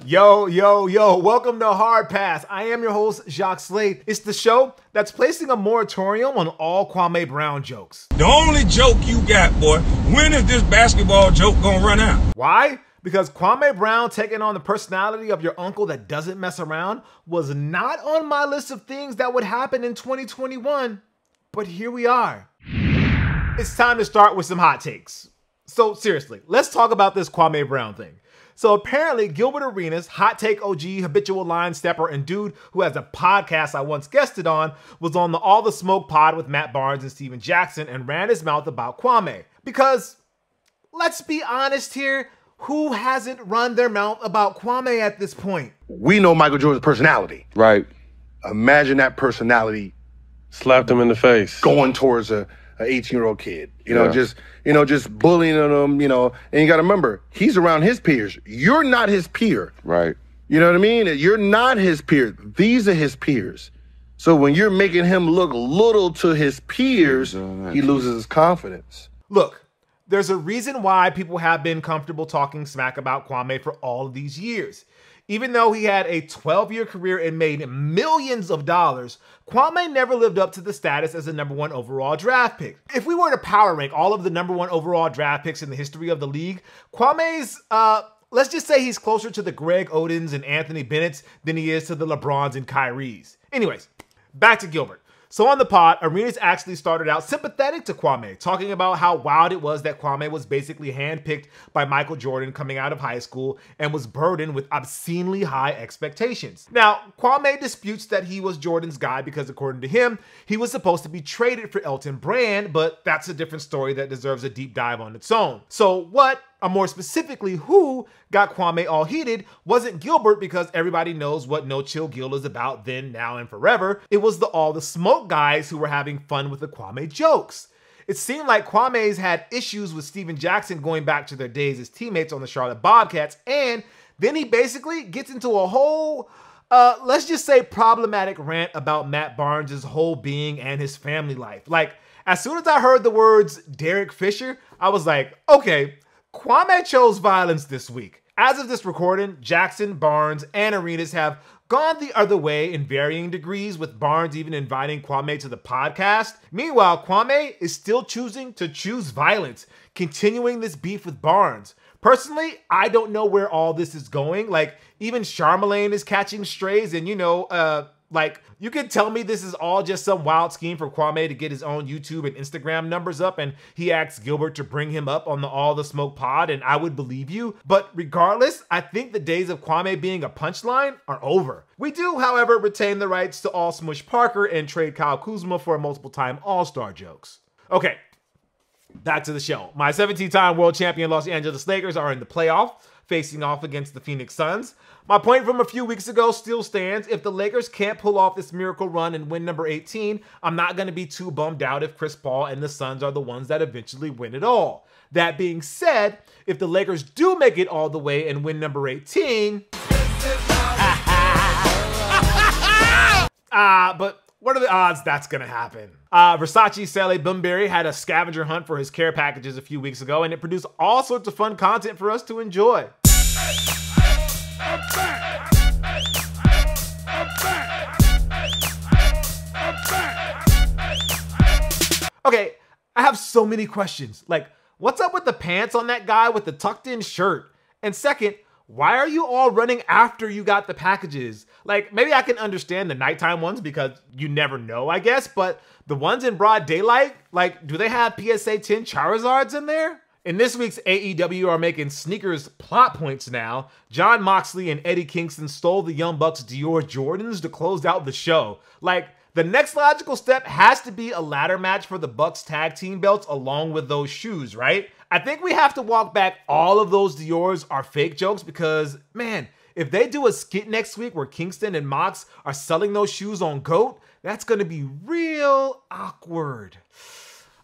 Yo, yo, yo, welcome to Hard Pass. I am your host, Jacques Slade. It's the show that's placing a moratorium on all Kwame Brown jokes. The only joke you got, boy, when is this basketball joke gonna run out? Why? Because Kwame Brown taking on the personality of your uncle that doesn't mess around was not on my list of things that would happen in 2021, but here we are. It's time to start with some hot takes. So seriously, let's talk about this Kwame Brown thing. So apparently Gilbert Arenas, hot take OG, habitual line stepper, and dude who has a podcast I once guested on, was on the All the Smoke pod with Matt Barnes and Steven Jackson and ran his mouth about Kwame. Because, let's be honest here, who hasn't run their mouth about Kwame at this point? We know Michael Jordan's personality. Right. Imagine that personality Slapped him in the face. going towards a 18-year-old kid. Just bullying him, and you got to remember, he's around his peers. You're not his peer. Right. You know what I mean? You're not his peer. These are his peers. So when you're making him look little to his peers, he loses his confidence. Look, there's a reason why people have been comfortable talking smack about Kwame for all of these years. Even though he had a 12-year career and made millions of dollars, Kwame never lived up to the status as a #1 overall draft pick. If we were to power rank all of the #1 overall draft picks in the history of the league, Kwame's, let's just say he's closer to the Greg Odens and Anthony Bennett's than he is to the LeBrons and Kyries. Anyways, back to Gilbert. So on the pod, Arenas actually started out sympathetic to Kwame, talking about how wild it was that Kwame was basically handpicked by Michael Jordan coming out of high school and was burdened with obscenely high expectations. Now, Kwame disputes that he was Jordan's guy because according to him, he was supposed to be traded for Elton Brand, but that's a different story that deserves a deep dive on its own. So what, or more specifically, who got Kwame all heated wasn't Gilbert, because everybody knows what No Chill Gil is about then, now, and forever. It was the All the Smoke guys who were having fun with the Kwame jokes. It seemed like Kwame's had issues with Steven Jackson going back to their days as teammates on the Charlotte Bobcats, and then he basically gets into a whole, let's just say, problematic rant about Matt Barnes' whole being and his family life. Like, as soon as I heard the words Derek Fisher, I was like, okay, Kwame chose violence this week. As of this recording, Jackson, Barnes, and Arenas have gone the other way in varying degrees, with Barnes even inviting Kwame to the podcast. Meanwhile, Kwame is still choosing to choose violence, continuing this beef with Barnes. Personally, I don't know where all this is going. Like, even Charlamagne is catching strays, and you could tell me this is all just some wild scheme for Kwame to get his own YouTube and Instagram numbers up, and he asked Gilbert to bring him up on the All the Smoke pod, and I would believe you. But regardless, I think the days of Kwame being a punchline are over. We do, however, retain the rights to all Smush Parker and trade Kyle Kuzma for multiple-time All-Star jokes. Okay, back to the show. My 17-time world champion Los Angeles Lakers are in the playoff, facing off against the Phoenix Suns. My point from a few weeks ago still stands. If the Lakers can't pull off this miracle run and win number 18, I'm not going to be too bummed out if Chris Paul and the Suns are the ones that eventually win it all. That being said, if the Lakers do make it all the way and win number 18... but what are the odds that's going to happen? Versace Sally Bunbury had a scavenger hunt for his care packages a few weeks ago, and it produced all sorts of fun content for us to enjoy. Okay, I have so many questions. Like, what's up with the pants on that guy with the tucked in shirt? And second, why are you all running after you got the packages? Like, maybe I can understand the nighttime ones because you never know, I guess, but the ones in broad daylight, like, do they have PSA 10 Charizards in there? In this week's AEW are making sneakers plot points now. Jon Moxley and Eddie Kingston stole the Young Bucks' Dior Jordans to close out the show. Like, the next logical step has to be a ladder match for the Bucks tag team belts along with those shoes, right? I think we have to walk back all of those Dior's are fake jokes because, man, if they do a skit next week where Kingston and Mox are selling those shoes on GOAT, that's going to be real awkward.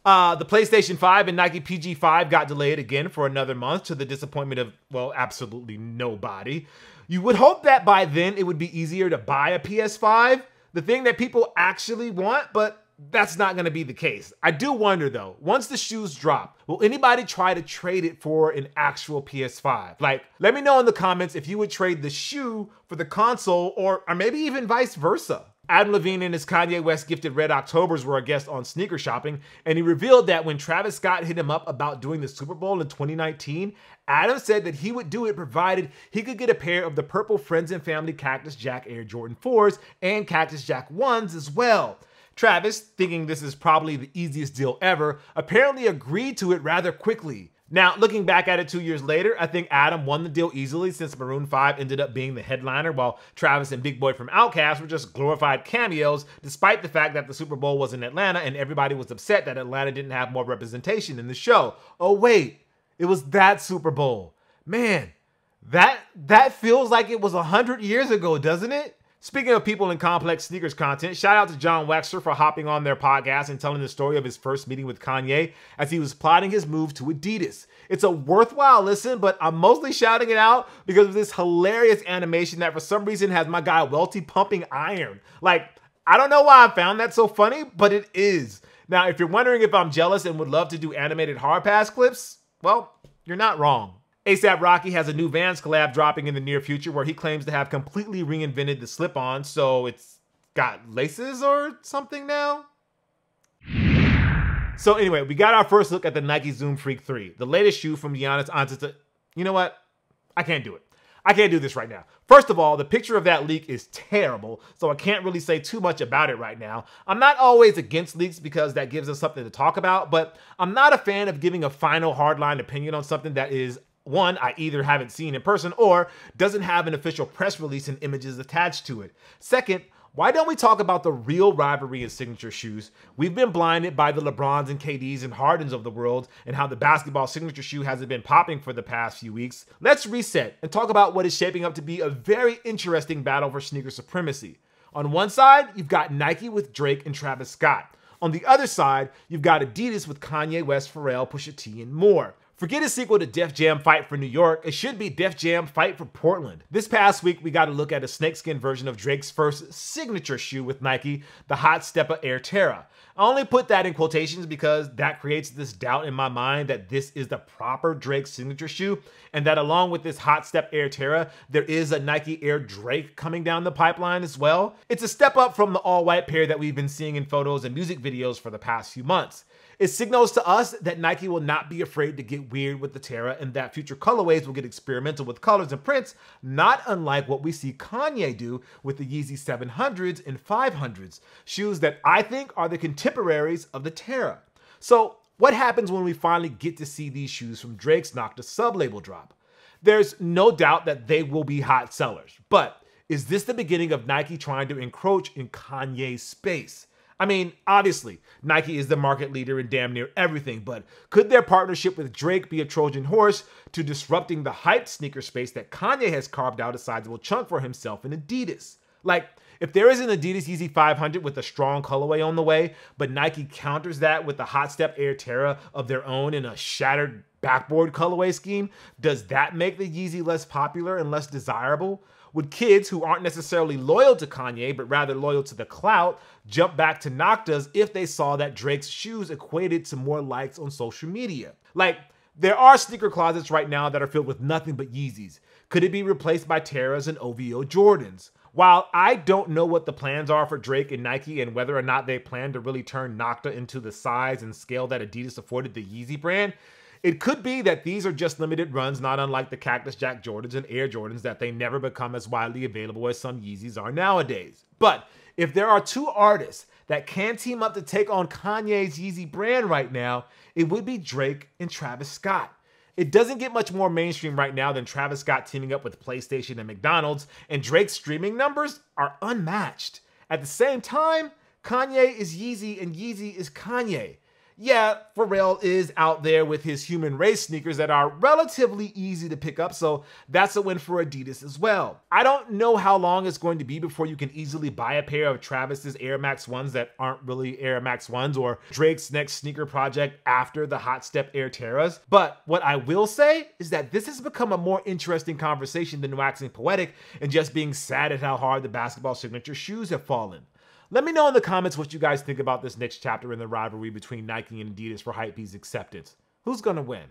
The PlayStation 5 and Nike PG5 got delayed again for another month to the disappointment of, well, absolutely nobody. You would hope that by then it would be easier to buy a PS5, the thing that people actually want, but that's not going to be the case. I do wonder though, once the shoes drop, will anybody try to trade it for an actual PS5? Like, let me know in the comments if you would trade the shoe for the console or maybe even vice versa. Adam Levine and his Kanye West gifted Red Octobers were a guest on Sneaker Shopping, and he revealed that when Travis Scott hit him up about doing the Super Bowl in 2019, Adam said that he would do it provided he could get a pair of the purple Friends and Family Cactus Jack Air Jordan 4s and Cactus Jack 1s as well. Travis, thinking this is probably the easiest deal ever, apparently agreed to it rather quickly. Now, looking back at it 2 years later, I think Adam won the deal easily since Maroon 5 ended up being the headliner while Travis and Big Boy from Outkast were just glorified cameos, despite the fact that the Super Bowl was in Atlanta and everybody was upset that Atlanta didn't have more representation in the show. Oh wait, it was that Super Bowl. Man, that feels like it was 100 years ago, doesn't it? Speaking of people in complex sneakers content, shout out to John Wexler for hopping on their podcast and telling the story of his first meeting with Kanye as he was plotting his move to Adidas. It's a worthwhile listen, but I'm mostly shouting it out because of this hilarious animation that for some reason has my guy Welty pumping iron. Like, I don't know why I found that so funny, but it is. Now, if you're wondering if I'm jealous and would love to do animated hard pass clips, well, you're not wrong. A$AP Rocky has a new Vans collab dropping in the near future where he claims to have completely reinvented the slip-on, so it's got laces or something now? So anyway, we got our first look at the Nike Zoom Freak 3, the latest shoe from Giannis Antetokounmpo. You know what? I can't do it. I can't do this right now. First of all, the picture of that leak is terrible, so I can't really say too much about it right now. I'm not always against leaks because that gives us something to talk about, but I'm not a fan of giving a final hardline opinion on something that is, one, I either haven't seen in person or doesn't have an official press release and images attached to it. Second, why don't we talk about the real rivalry in signature shoes? We've been blinded by the LeBrons and KDs and Hardens of the world and how the basketball signature shoe hasn't been popping for the past few weeks. Let's reset and talk about what is shaping up to be a very interesting battle for sneaker supremacy. On one side, you've got Nike with Drake and Travis Scott. On the other side, you've got Adidas with Kanye West, Pharrell, Pusha T, and more. Forget a sequel to Def Jam Fight for New York, it should be Def Jam Fight for Portland. This past week, we got a look at a snakeskin version of Drake's first signature shoe with Nike, the Hot Stepper Air Terra. I only put that in quotations because that creates this doubt in my mind that this is the proper Drake signature shoe, and that along with this Hot Step Air Terra, there is a Nike Air Drake coming down the pipeline as well. It's a step up from the all-white pair that we've been seeing in photos and music videos for the past few months. It signals to us that Nike will not be afraid to get weird with the Terra and that future colorways will get experimental with colors and prints, not unlike what we see Kanye do with the Yeezy 700s and 500s, shoes that I think are the contemporaries of the Terra. So what happens when we finally get to see these shoes from Drake's Nocta sub-label drop? There's no doubt that they will be hot sellers, but is this the beginning of Nike trying to encroach in Kanye's space? I mean, obviously, Nike is the market leader in damn near everything, but could their partnership with Drake be a Trojan horse to disrupting the hyped sneaker space that Kanye has carved out a sizable chunk for himself in Adidas? Like, if there is an Adidas Yeezy 500 with a strong colorway on the way, but Nike counters that with the Hot Step Air Terra of their own in a shattered backboard colorway scheme, does that make the Yeezy less popular and less desirable? Would kids who aren't necessarily loyal to Kanye, but rather loyal to the clout, jump back to Noctas if they saw that Drake's shoes equated to more likes on social media? Like, there are sneaker closets right now that are filled with nothing but Yeezys. Could it be replaced by Terras and OVO Jordans? While I don't know what the plans are for Drake and Nike and whether or not they plan to really turn Nocta into the size and scale that Adidas afforded the Yeezy brand, it could be that these are just limited runs, not unlike the Cactus Jack Jordans and Air Jordans, that they never become as widely available as some Yeezys are nowadays. But if there are two artists that can team up to take on Kanye's Yeezy brand right now, it would be Drake and Travis Scott. It doesn't get much more mainstream right now than Travis Scott teaming up with PlayStation and McDonald's, and Drake's streaming numbers are unmatched. At the same time, Kanye is Yeezy and Yeezy is Kanye. Yeah, Pharrell is out there with his human race sneakers that are relatively easy to pick up, so that's a win for Adidas as well. I don't know how long it's going to be before you can easily buy a pair of Travis's Air Max 1s that aren't really Air Max 1s or Drake's next sneaker project after the Hot Step Air Terras, but what I will say is that this has become a more interesting conversation than waxing poetic and just being sad at how hard the basketball signature shoes have fallen. Let me know in the comments what you guys think about this next chapter in the rivalry between Nike and Adidas for Hypebeast's acceptance. Who's gonna win?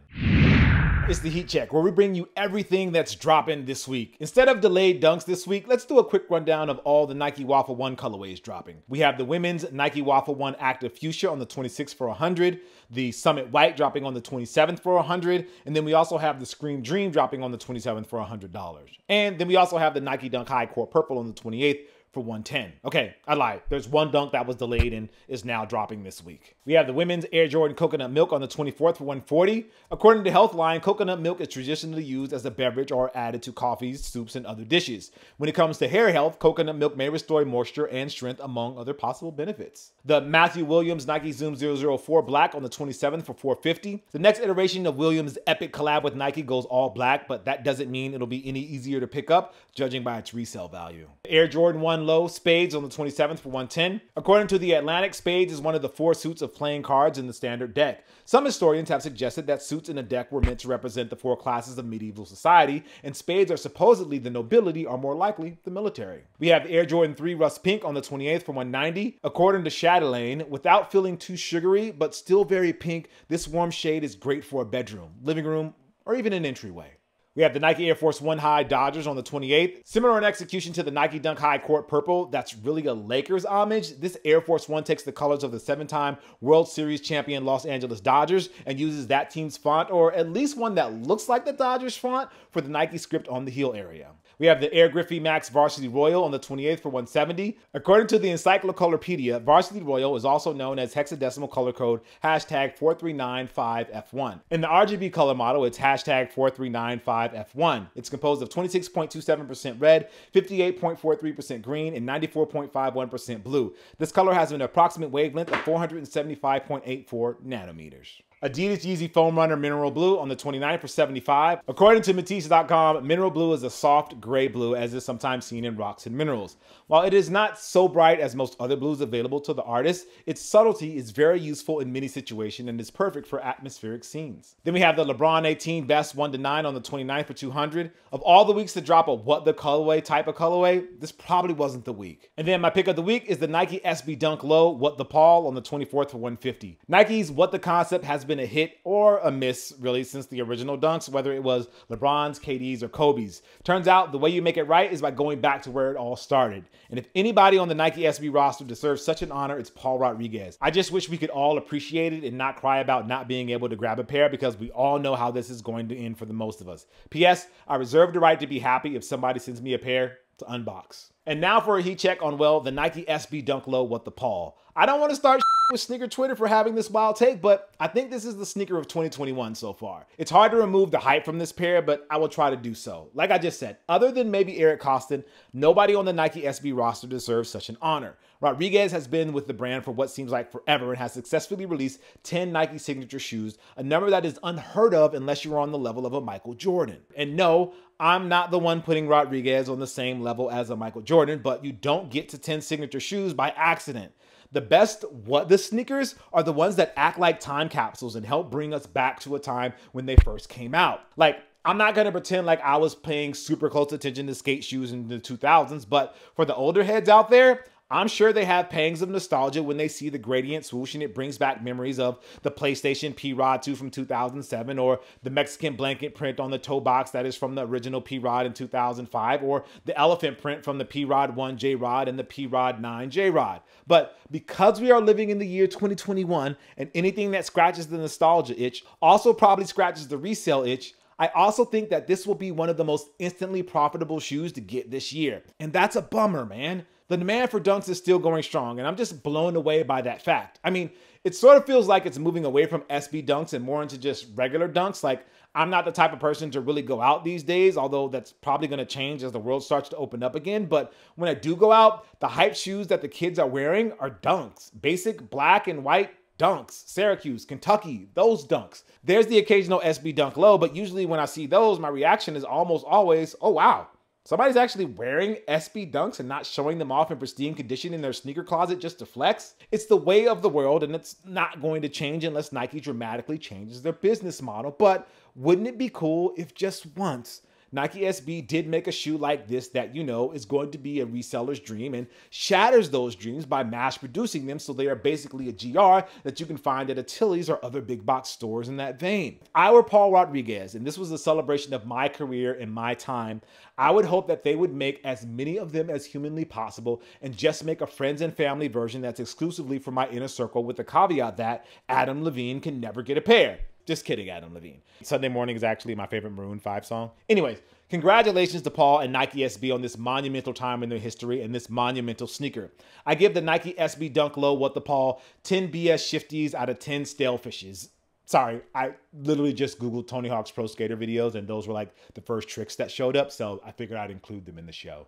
It's the Heat Check, where we bring you everything that's dropping this week. Instead of delayed dunks this week, let's do a quick rundown of all the Nike Waffle 1 colorways dropping. We have the women's Nike Waffle 1 Active Fuchsia on the 26th for $100, the Summit White dropping on the 27th for $100, and then we also have the Scream Dream dropping on the 27th for $100. And then we also have the Nike Dunk High Core Purple on the 28th for $110. Okay, I lied. There's one dunk that was delayed and is now dropping this week. We have the women's Air Jordan Coconut Milk on the 24th for $140. According to Healthline, coconut milk is traditionally used as a beverage or added to coffees, soups, and other dishes. When it comes to hair health, coconut milk may restore moisture and strength among other possible benefits. The Matthew Williams Nike Zoom 004 Black on the 27th for $450. The next iteration of Williams' epic collab with Nike goes all black, but that doesn't mean it'll be any easier to pick up, judging by its resale value. Air Jordan 1 Low Spades on the 27th for $110. According to The Atlantic, Spades is one of the 4 suits of playing cards in the standard deck. Some historians have suggested that suits in a deck were meant to represent the 4 classes of medieval society, and spades are supposedly the nobility, or more likely, the military. We have the Air Jordan 3 Rust Pink on the 28th for $190. According to Chatelaine, without feeling too sugary, but still very pink, this warm shade is great for a bedroom, living room, or even an entryway. We have the Nike Air Force 1 High Dodgers on the 28th. Similar in execution to the Nike Dunk High Court Purple, that's really a Lakers homage. This Air Force 1 takes the colors of the 7-time World Series champion Los Angeles Dodgers and uses that team's font, or at least one that looks like the Dodgers font, for the Nike script on the heel area. We have the Air Griffey Max Varsity Royal on the 28th for $170. According to the Encyclocolorpedia, Varsity Royal is also known as hexadecimal color code #43955F1. In the RGB color model, it's #43955F1. It's composed of 26.27% red, 58.43% green, and 94.51% blue. This color has an approximate wavelength of 475.84 nanometers. Adidas Yeezy Foam Runner Mineral Blue on the 29th for $75. According to Matisse.com, mineral blue is a soft gray blue, as is sometimes seen in rocks and minerals. While it is not so bright as most other blues available to the artist, its subtlety is very useful in many situations and is perfect for atmospheric scenes. Then we have the LeBron 18 Best 1-9 on the 29th for $200. Of all the weeks to drop a what the colorway type of colorway, this probably wasn't the week. And then my pick of the week is the Nike SB Dunk Low What the Paul on the 24th for $150. Nike's What the Concept has been a hit or a miss really since the original dunks, whether it was LeBron's, KD's, or Kobe's. Turns out the way you make it right is by going back to where it all started. And if anybody on the Nike SB roster deserves such an honor, it's Paul Rodriguez. I just wish we could all appreciate it and not cry about not being able to grab a pair, because we all know how this is going to end for the most of us. P.S. I reserve the right to be happy if somebody sends me a pair to unbox. And now for a heat check on, well, the Nike SB Dunk Low What the Paul. I don't want to start with sneaker Twitter for having this wild take, but I think this is the sneaker of 2021 so far. It's hard to remove the hype from this pair, but I will try to do so. Like I just said, other than maybe Eric Costin, nobody on the Nike SB roster deserves such an honor. Rodriguez has been with the brand for what seems like forever and has successfully released 10 Nike signature shoes, a number that is unheard of unless you're on the level of a Michael Jordan. And no, I'm not the one putting Rodriguez on the same level as a Michael Jordan, but you don't get to 10 signature shoes by accident. The best the sneakers are the ones that act like time capsules and help bring us back to a time when they first came out. Like, I'm not going to pretend like I was paying super close attention to skate shoes in the 2000s, but for the older heads out there, I'm sure they have pangs of nostalgia when they see the gradient swoosh and it brings back memories of the PlayStation P-Rod 2 from 2007, or the Mexican blanket print on the toe box that is from the original P-Rod in 2005, or the elephant print from the P-Rod 1 J-Rod and the P-Rod 9 J-Rod. But because we are living in the year 2021 and anything that scratches the nostalgia itch also probably scratches the resale itch, I also think that this will be one of the most instantly profitable shoes to get this year. And that's a bummer, man. The demand for dunks is still going strong, and I'm just blown away by that fact. I mean, it sort of feels like it's moving away from SB dunks and more into just regular dunks. Like, I'm not the type of person to really go out these days, although that's probably going to change as the world starts to open up again. But when I do go out, the hype shoes that the kids are wearing are dunks. Basic black and white dunks. Syracuse, Kentucky, those dunks. There's the occasional SB Dunk Low, but usually when I see those, my reaction is almost always, oh wow, somebody's actually wearing SB dunks and not showing them off in pristine condition in their sneaker closet just to flex. It's the way of the world, and it's not going to change unless Nike dramatically changes their business model. But wouldn't it be cool if just once Nike SB did make a shoe like this that you know is going to be a reseller's dream and shatters those dreams by mass producing them, so they are basically a GR that you can find at a Tilly's or other big box stores in that vein. If I were Paul Rodriguez and this was a celebration of my career and my time, I would hope that they would make as many of them as humanly possible and just make a friends and family version that's exclusively for my inner circle, with the caveat that Adam Levine can never get a pair. Just kidding, Adam Levine. Sunday Morning is actually my favorite Maroon 5 song. Anyways, congratulations to Paul and Nike SB on this monumental time in their history and this monumental sneaker. I give the Nike SB Dunk Low what the Paul 10 BS shifties out of 10 stale fishes. Sorry, I literally just Googled Tony Hawk's Pro Skater videos and those were like the first tricks that showed up, so I figured I'd include them in the show.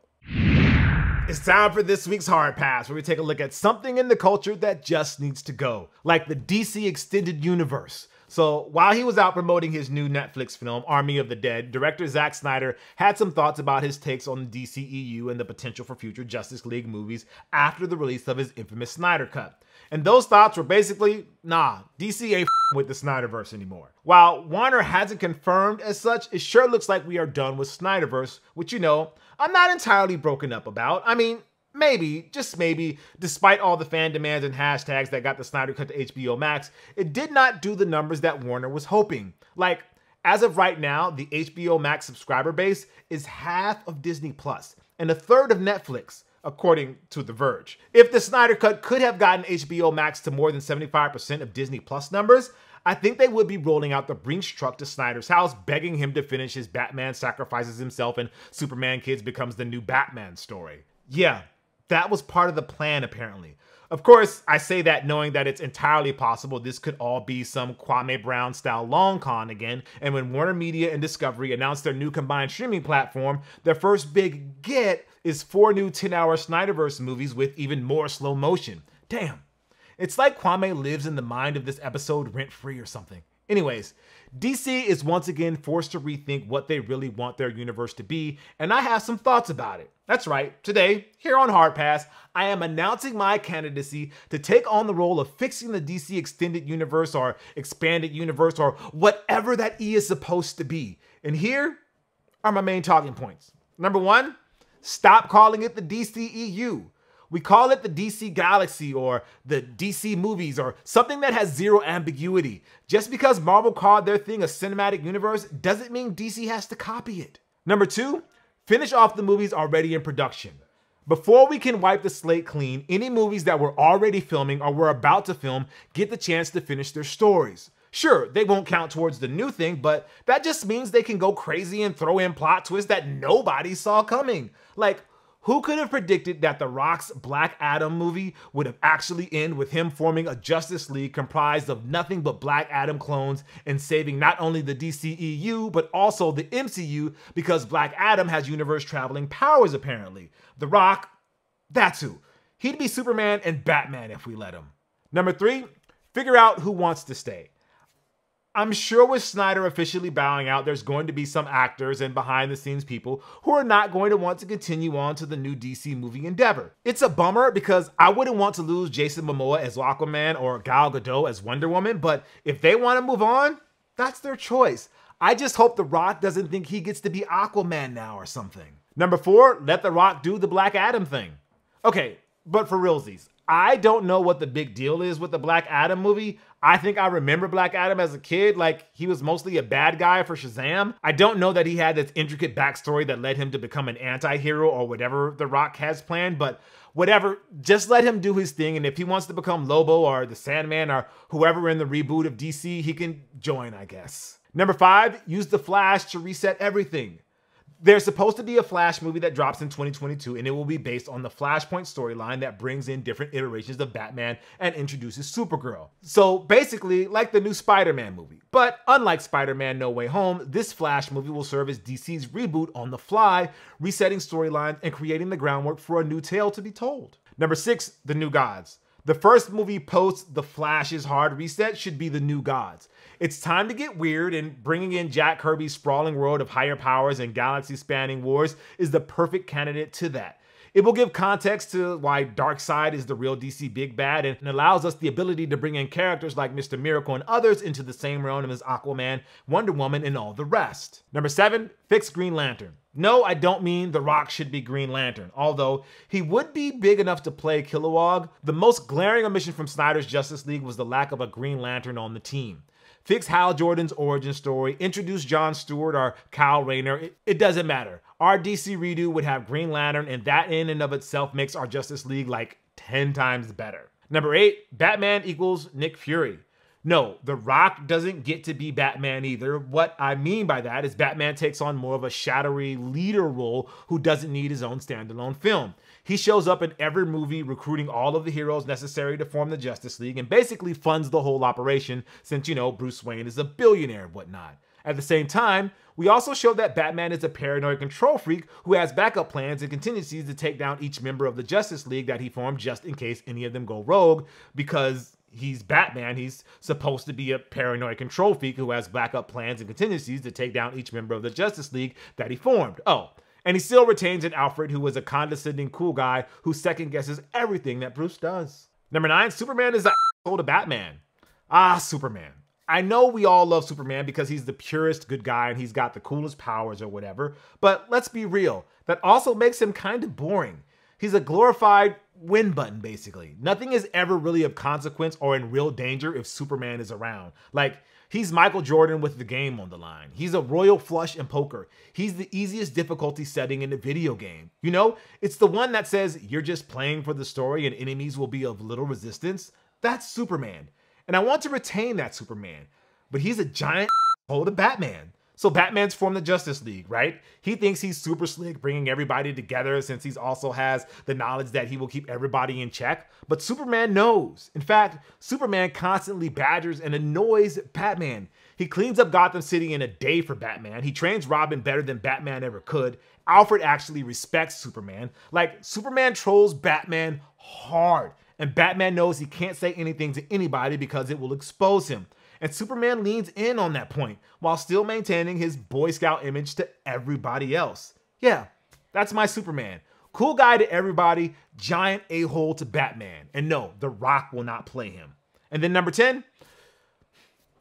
It's time for this week's Hard Pass, where we take a look at something in the culture that just needs to go, like the DC Extended Universe. So while he was out promoting his new Netflix film, Army of the Dead, director Zack Snyder had some thoughts about his takes on the DCEU and the potential for future Justice League movies after the release of his infamous Snyder Cut. And those thoughts were basically, nah, DC ain't with the Snyderverse anymore. While Warner hasn't confirmed as such, it sure looks like we are done with Snyderverse, which, you know, I'm not entirely broken up about. I mean, maybe, just maybe, despite all the fan demands and hashtags that got the Snyder Cut to HBO Max, it did not do the numbers that Warner was hoping. Like, as of right now, the HBO Max subscriber base is half of Disney Plus and a third of Netflix, according to The Verge. If the Snyder Cut could have gotten HBO Max to more than 75% of Disney Plus numbers, I think they would be rolling out the Brinks truck to Snyder's house, begging him to finish his Batman sacrifices himself and Superman Kids becomes the new Batman story. Yeah, that was part of the plan, apparently. Of course, I say that knowing that it's entirely possible this could all be some Kwame Brown-style long con again, and when Warner Media and Discovery announced their new combined streaming platform, their first big get is 4 new 10-hour Snyderverse movies with even more slow motion. Damn. It's like Kwame lives in the mind of this episode rent-free or something. Anyways, DC is once again forced to rethink what they really want their universe to be, and I have some thoughts about it. That's right, today, here on Hard Pass, I am announcing my candidacy to take on the role of fixing the DC Extended Universe or Expanded Universe or whatever that E is supposed to be. And here are my main talking points. Number 1, stop calling it the DCEU. We call it the DC Galaxy or the DC movies or something that has zero ambiguity. Just because Marvel called their thing a cinematic universe doesn't mean DC has to copy it. Number 2, finish off the movies already in production. Before we can wipe the slate clean, any movies that we're already filming or we're about to film get the chance to finish their stories. Sure, they won't count towards the new thing, but that just means they can go crazy and throw in plot twists that nobody saw coming. Like, who could have predicted that The Rock's Black Adam movie would have actually ended with him forming a Justice League comprised of nothing but Black Adam clones and saving not only the DCEU, but also the MCU because Black Adam has universe-traveling powers apparently. The Rock, that's who. He'd be Superman and Batman if we let him. Number 3, figure out who wants to stay. I'm sure with Snyder officially bowing out, there's going to be some actors and behind-the-scenes people who are not going to want to continue on to the new DC movie endeavor. It's a bummer because I wouldn't want to lose Jason Momoa as Aquaman or Gal Gadot as Wonder Woman, but if they want to move on, that's their choice. I just hope The Rock doesn't think he gets to be Aquaman now or something. Number 4, let The Rock do the Black Adam thing. Okay, but for realsies, I don't know what the big deal is with the Black Adam movie. I think I remember Black Adam as a kid, like he was mostly a bad guy for Shazam. I don't know that he had this intricate backstory that led him to become an anti-hero or whatever The Rock has planned, but whatever, just let him do his thing, and if he wants to become Lobo or the Sandman or whoever in the reboot of DC, he can join, I guess. Number 5, use the Flash to reset everything. There's supposed to be a Flash movie that drops in 2022, and it will be based on the Flashpoint storyline that brings in different iterations of Batman and introduces Supergirl. So basically, like the new Spider-Man movie. But unlike Spider-Man No Way Home, this Flash movie will serve as DC's reboot on the fly, resetting storylines and creating the groundwork for a new tale to be told. Number 6, The New Gods. The first movie post The Flash's hard reset should be The New Gods. It's time to get weird, and bringing in Jack Kirby's sprawling world of higher powers and galaxy-spanning wars is the perfect candidate to that. It will give context to why Darkseid is the real DC big bad and allows us the ability to bring in characters like Mr. Miracle and others into the same realm as Aquaman, Wonder Woman, and all the rest. Number 7, fix Green Lantern. No, I don't mean The Rock should be Green Lantern, although he would be big enough to play Kilowog. The most glaring omission from Snyder's Justice League was the lack of a Green Lantern on the team. Fix Hal Jordan's origin story, introduce John Stewart or Kyle Rayner, it doesn't matter. Our DC redo would have Green Lantern, and that in and of itself makes our Justice League like 10 times better. Number 8, Batman equals Nick Fury. No, The Rock doesn't get to be Batman either. What I mean by that is Batman takes on more of a shadowy leader role who doesn't need his own standalone film. He shows up in every movie recruiting all of the heroes necessary to form the Justice League and basically funds the whole operation since, you know, Bruce Wayne is a billionaire and whatnot. At the same time, we also show that Batman is a paranoid control freak who has backup plans and contingencies to take down each member of the Justice League that he formed just in case any of them go rogue, because he's Batman. He's supposed to be a paranoid control freak who has backup plans and contingencies to take down each member of the Justice League that he formed. Oh, and he still retains an Alfred who is a condescending cool guy who second guesses everything that Bruce does. Number 9, Superman is the asshole to Batman. Ah, Superman. I know we all love Superman because he's the purest good guy and he's got the coolest powers or whatever, but let's be real, that also makes him kind of boring. He's a glorified win button, basically. Nothing is ever really of consequence or in real danger if Superman is around. Like, he's Michael Jordan with the game on the line. He's a royal flush in poker. He's the easiest difficulty setting in the video game. You know, it's the one that says you're just playing for the story and enemies will be of little resistance. That's Superman. And I want to retain that Superman, but he's a giant asshole to Batman. So Batman's formed the Justice League, right? He thinks he's super slick, bringing everybody together since he also has the knowledge that he will keep everybody in check. But Superman knows. In fact, Superman constantly badgers and annoys Batman. He cleans up Gotham City in a day for Batman. He trains Robin better than Batman ever could. Alfred actually respects Superman. Like, Superman trolls Batman hard. And Batman knows he can't say anything to anybody because it will expose him. And Superman leans in on that point while still maintaining his Boy Scout image to everybody else. Yeah, that's my Superman. Cool guy to everybody, giant a-hole to Batman. And no, The Rock will not play him. And then number 10,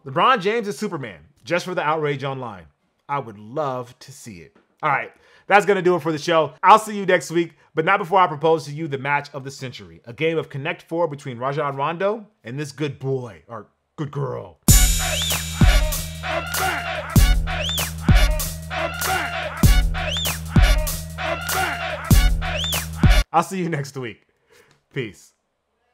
LeBron James is Superman, just for the outrage online. I would love to see it. All right, that's going to do it for the show. I'll see you next week, but not before I propose to you the match of the century, a game of Connect 4 between Rajon Rondo and this good boy, or good girl. I'm back. I'll see you next week. Peace.